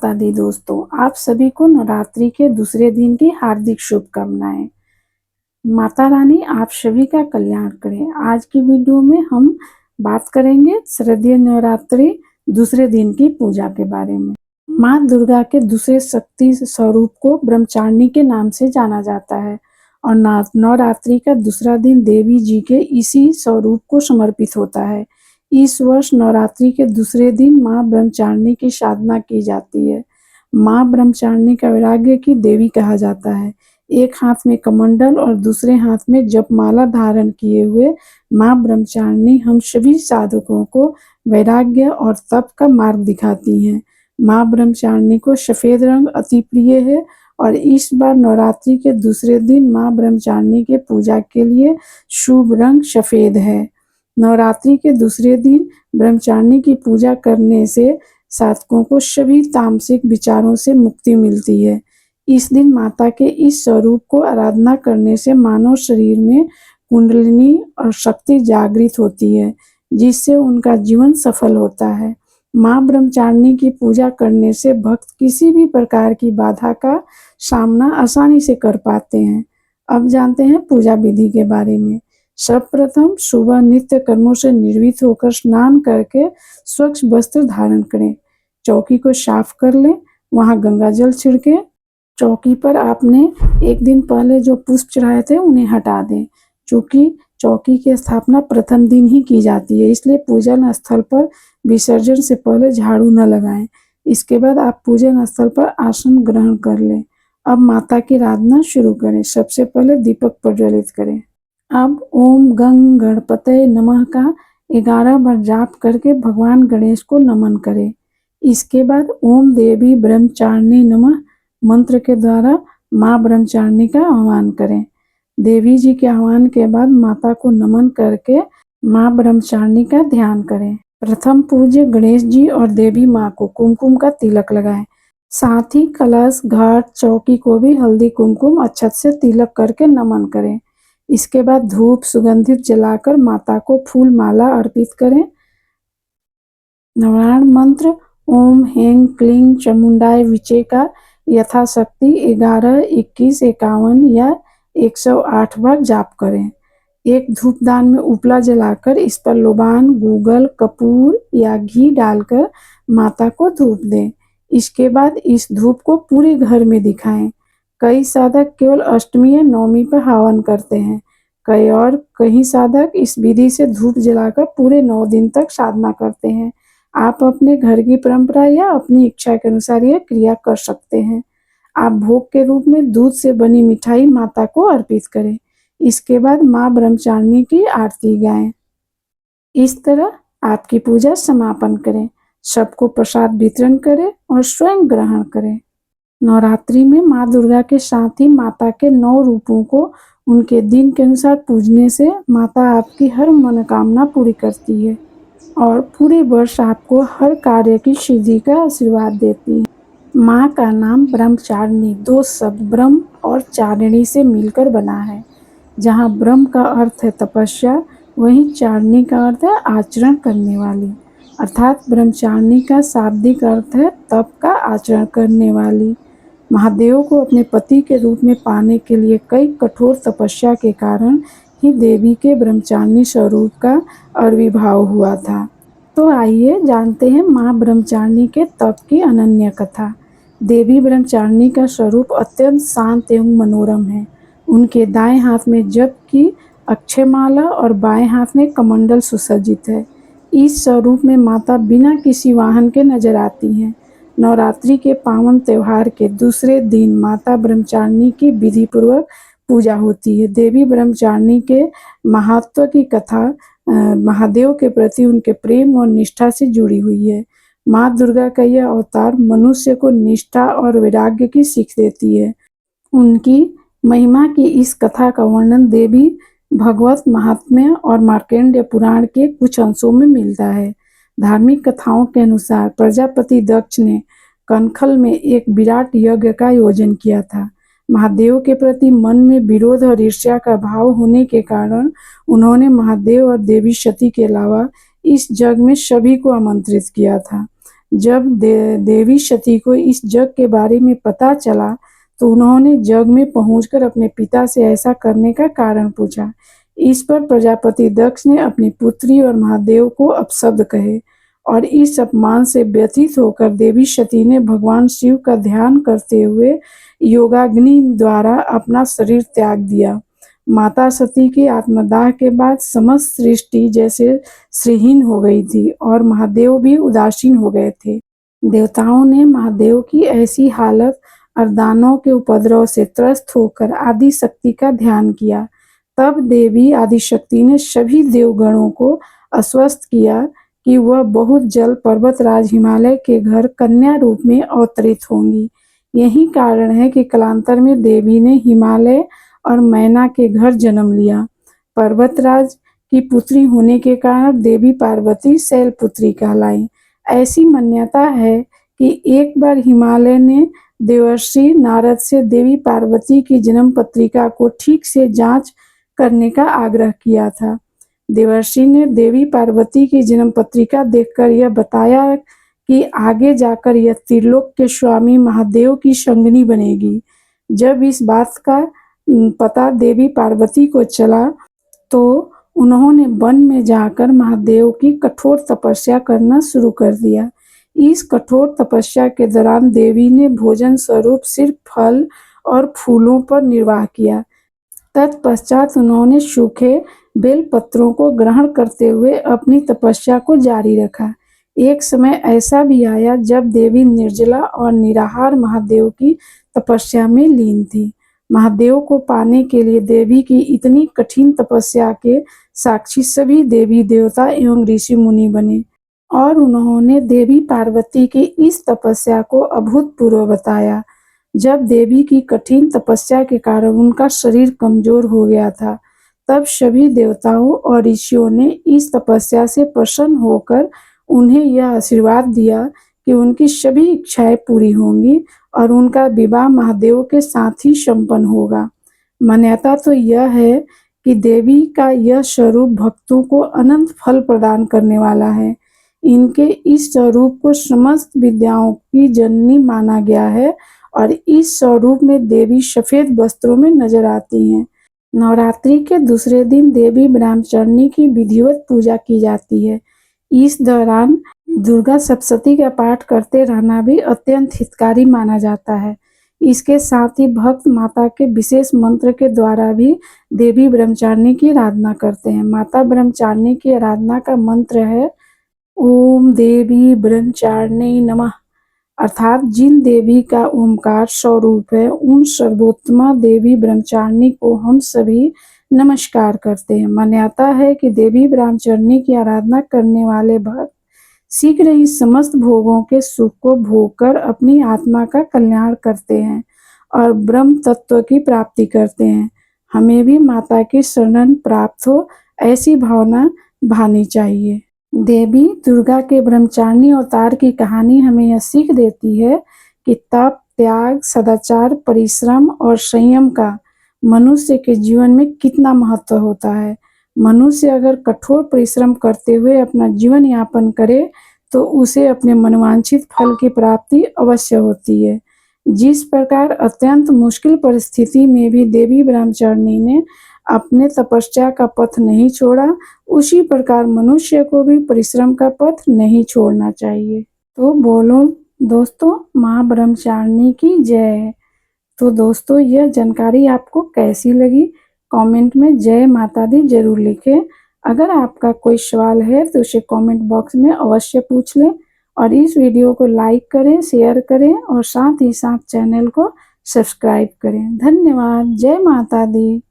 माता दी दोस्तों, आप सभी को नवरात्रि के दूसरे दिन की हार्दिक शुभकामनाएं। माता रानी आप सभी का कल्याण करें। आज की वीडियो में हम बात करेंगे शारदीय नवरात्रि दूसरे दिन की पूजा के बारे में। माँ दुर्गा के दूसरे शक्ति स्वरूप को ब्रह्मचारिणी के नाम से जाना जाता है और नवरात्रि का दूसरा दिन देवी जी के इसी स्वरूप को समर्पित होता है। इस वर्ष नवरात्रि के दूसरे दिन माँ ब्रह्मचारिणी की साधना की जाती है। माँ ब्रह्मचारिणी का वैराग्य की देवी कहा जाता है। एक हाथ में कमंडल और दूसरे हाथ में जपमाला धारण किए हुए माँ ब्रह्मचारिणी हम सभी साधकों को वैराग्य और तप का मार्ग दिखाती हैं। माँ ब्रह्मचारिणी को सफेद रंग अति प्रिय है और इस बार नवरात्रि के दूसरे दिन माँ ब्रह्मचारिणी के पूजा के लिए शुभ रंग सफेद है। नवरात्रि के दूसरे दिन ब्रह्मचारिणी की पूजा करने से साधकों को सभी तामसिक विचारों से मुक्ति मिलती है। इस दिन माता के इस स्वरूप को आराधना करने से मानव शरीर में कुंडलिनी और शक्ति जागृत होती है, जिससे उनका जीवन सफल होता है। माँ ब्रह्मचारिणी की पूजा करने से भक्त किसी भी प्रकार की बाधा का सामना आसानी से कर पाते हैं। अब जानते हैं पूजा विधि के बारे में। सर्वप्रथम सुबह नित्य कर्मों से निर्वृत्त होकर स्नान करके स्वच्छ वस्त्र धारण करें। चौकी को साफ कर लें, वहां गंगा जल छिड़के। चौकी पर आपने एक दिन पहले जो पुष्प चढ़ाए थे उन्हें हटा दें, क्योंकि चौकी की स्थापना प्रथम दिन ही की जाती है, इसलिए पूजन स्थल पर विसर्जन से पहले झाड़ू न लगाएं। इसके बाद आप पूजन स्थल पर आसन ग्रहण कर लें। अब माता की आराधना शुरू करें। सबसे पहले दीपक प्रज्वलित करें। अब ओम गंग गणपतये नमः का 11 बार जाप करके भगवान गणेश को नमन करें। इसके बाद ओम देवी ब्रह्मचारिणी नमः मंत्र के द्वारा माँ ब्रह्मचारिणी का आह्वान करें। देवी जी के आह्वान के बाद माता को नमन करके माँ ब्रह्मचारिणी का ध्यान करें। प्रथम पूज्य गणेश जी और देवी माँ को कुमकुम का तिलक लगाएं। साथ ही कलश, घाट, चौकी को भी हल्दी कुमकुम अक्षत से तिलक करके नमन करें। इसके बाद धूप सुगंधित जलाकर माता को फूल माला अर्पित करें। नारायण मंत्र ओम ह्रीं क्लीं चामुंडाय विचे का यथाशक्ति 11, 21, 51 या 108 बार जाप करें। एक धूपदान में उपला जलाकर इस पर लोबान, गूगल, कपूर या घी डालकर माता को धूप दें। इसके बाद इस धूप को पूरे घर में दिखाएं। कई साधक केवल अष्टमी या नवमी पर हवन करते हैं। कई साधक इस विधि से धूप जलाकर पूरे 9 दिन तक साधना करते हैं। आप अपने घर की परंपरा या अपनी इच्छा के अनुसार यह क्रिया कर सकते हैं। आप भोग के रूप में दूध से बनी मिठाई माता को अर्पित करें। इसके बाद माँ ब्रह्मचारिणी की आरती गाएं। इस तरह आपकी पूजा समापन करें। सबको प्रसाद वितरण करें और स्वयं ग्रहण करें। नवरात्रि में माँ दुर्गा के साथ ही माता के 9 रूपों को उनके दिन के अनुसार पूजने से माता आपकी हर मनोकामना पूरी करती है और पूरे वर्ष आपको हर कार्य की सिद्धि का आशीर्वाद देती है। माँ का नाम ब्रह्मचारिणी 2 शब्द ब्रह्म और चारिणी से मिलकर बना है। जहाँ ब्रह्म का अर्थ है तपस्या, वहीं चारिणी का अर्थ है आचरण करने वाली, अर्थात ब्रह्मचारिणी का शाब्दिक अर्थ है तप का आचरण करने वाली। महादेव को अपने पति के रूप में पाने के लिए कई कठोर तपस्या के कारण ही देवी के ब्रह्मचारिणी स्वरूप का आविर्भाव हुआ था। तो आइए जानते हैं माँ ब्रह्मचारिणी के तप की अनन्य कथा। देवी ब्रह्मचारिणी का स्वरूप अत्यंत शांत एवं मनोरम है। उनके दाएं हाथ में जप की अक्षयमाला और बाएं हाथ में कमंडल सुसज्जित है। इस स्वरूप में माता बिना किसी वाहन के नजर आती हैं। नवरात्रि के पावन त्योहार के दूसरे दिन माता ब्रह्मचारिणी की विधि पूर्वक पूजा होती है। देवी ब्रह्मचारिणी के महत्व की कथा महादेव के प्रति उनके प्रेम और निष्ठा से जुड़ी हुई है। माँ दुर्गा का यह अवतार मनुष्य को निष्ठा और वैराग्य की सीख देती है। उनकी महिमा की इस कथा का वर्णन देवी भगवत महात्म्य और मार्कंडेय पुराण के कुछ अंशों में मिलता है। धार्मिक कथाओं के अनुसार प्रजापति दक्ष ने कनखल में एक विराट यज्ञ का आयोजन किया था। महादेव के प्रति मन में विरोध और ईर्ष्या का भाव होने के कारण उन्होंने महादेव और देवी सती के अलावा इस यज्ञ में सभी को आमंत्रित किया था। जब देवी सती को इस जग के बारे में पता चला तो उन्होंने जग में पहुंचकर अपने पिता से ऐसा करने का कारण पूछा। इस पर प्रजापति दक्ष ने अपनी पुत्री और महादेव को अपशब्द कहे और इस अपमान से व्यथित होकर देवी सती ने भगवान शिव का ध्यान करते हुए योगाग्नि द्वारा अपना शरीर त्याग दिया। माता सती के आत्मदाह के बाद समस्त सृष्टि जैसे श्रीहीन हो गई थी और महादेव भी उदासीन हो गए थे। देवताओं ने महादेव की ऐसी हालत और दानों के उपद्रव से त्रस्त होकर आदि शक्ति का ध्यान किया। तब देवी आदिशक्ति ने सभी देवगणों को आश्वस्त किया कि वह बहुत जल्द पर्वतराज हिमालय के घर कन्या रूप में अवतरित होंगी। यही कारण है कि कालांतर में देवी ने हिमालय और मैना के घर जन्म लिया। पर्वतराज की पुत्री होने के कारण देवी पार्वती शैलपुत्री कहलाई। ऐसी मान्यता है कि एक बार हिमालय ने देवर्षि नारद से देवी पार्वती की जन्म पत्रिका को ठीक से जांच करने का आग्रह किया था। देवर्षि ने देवी पार्वती की जन्म पत्रिका देखकर यह बताया कि आगे जाकर यह त्रिलोक के स्वामी महादेव की संगनी बनेगी। जब इस बात का पता देवी पार्वती को चला तो उन्होंने वन में जाकर महादेव की कठोर तपस्या करना शुरू कर दिया। इस कठोर तपस्या के दौरान देवी ने भोजन स्वरूप सिर्फ फल और फूलों पर निर्वाह किया। तत्पश्चात उन्होंने सूखे बेल पत्रों को ग्रहण करते हुए अपनी तपस्या को जारी रखा। एक समय ऐसा भी आया जब देवी निर्जला और निराहार महादेव की तपस्या में लीन थी। महादेव को पाने के लिए देवी की इतनी कठिन तपस्या के साक्षी सभी देवी देवता एवं ऋषि मुनि बने और उन्होंने देवी पार्वती की इस तपस्या को अभूतपूर्व बताया। जब देवी की कठिन तपस्या के कारण उनका शरीर कमजोर हो गया था, तब सभी देवताओं और ऋषियों ने इस तपस्या से प्रसन्न होकर उन्हें यह आशीर्वाद दिया कि उनकी सभी इच्छाएं पूरी होंगी और उनका विवाह महादेव के साथ ही संपन्न होगा। मान्यता तो यह है कि देवी का यह स्वरूप भक्तों को अनंत फल प्रदान करने वाला है। इनके इस स्वरूप को समस्त विद्याओं की जननी माना गया है और इस स्वरूप में देवी सफेद वस्त्रों में नजर आती हैं। नवरात्रि के दूसरे दिन देवी ब्रह्मचारिणी की विधिवत पूजा की जाती है। इस दौरान दुर्गा सप्तशती का पाठ करते रहना भी अत्यंत हितकारी माना जाता है। इसके साथ ही भक्त माता के विशेष मंत्र के द्वारा भी देवी ब्रह्मचारिणी की आराधना करते हैं। माता ब्रह्मचारिणी की आराधना का मंत्र है ओम देवी ब्रह्मचारिणी नमः, अर्थात जिन देवी का ओमकार स्वरूप है उन सर्वोत्तमा देवी ब्रह्मचारिणी को हम सभी नमस्कार करते हैं। मान्यता है कि देवी ब्रह्मचारिणी की आराधना करने वाले भक्त शीघ्र ही समस्त भोगों के सुख को भोगकर अपनी आत्मा का कल्याण करते हैं और ब्रह्म तत्व की प्राप्ति करते हैं। हमें भी माता की शरण प्राप्त हो ऐसी भावना भानी चाहिए। देवी दुर्गा के ब्रह्मचारिणी अवतार की कहानी हमें यह सीख देती है कि तप, त्याग, सदाचार, परिश्रम और संयम का मनुष्य के जीवन में कितना महत्व होता है। मनुष्य अगर कठोर परिश्रम करते हुए अपना जीवन यापन करे तो उसे अपने मनवांछित फल की प्राप्ति अवश्य होती है। जिस प्रकार अत्यंत मुश्किल परिस्थिति में भी देवी ब्रह्मचारिणी ने अपने तपस्या का पथ नहीं छोड़ा, उसी प्रकार मनुष्य को भी परिश्रम का पथ नहीं छोड़ना चाहिए। तो बोलो दोस्तों, माँ ब्रह्मचारिणी की जय। तो दोस्तों, यह जानकारी आपको कैसी लगी कमेंट में जय माता दी जरूर लिखें। अगर आपका कोई सवाल है तो उसे कमेंट बॉक्स में अवश्य पूछ लें और इस वीडियो को लाइक करें, शेयर करें और साथ ही साथ चैनल को सब्सक्राइब करें। धन्यवाद। जय माता दी।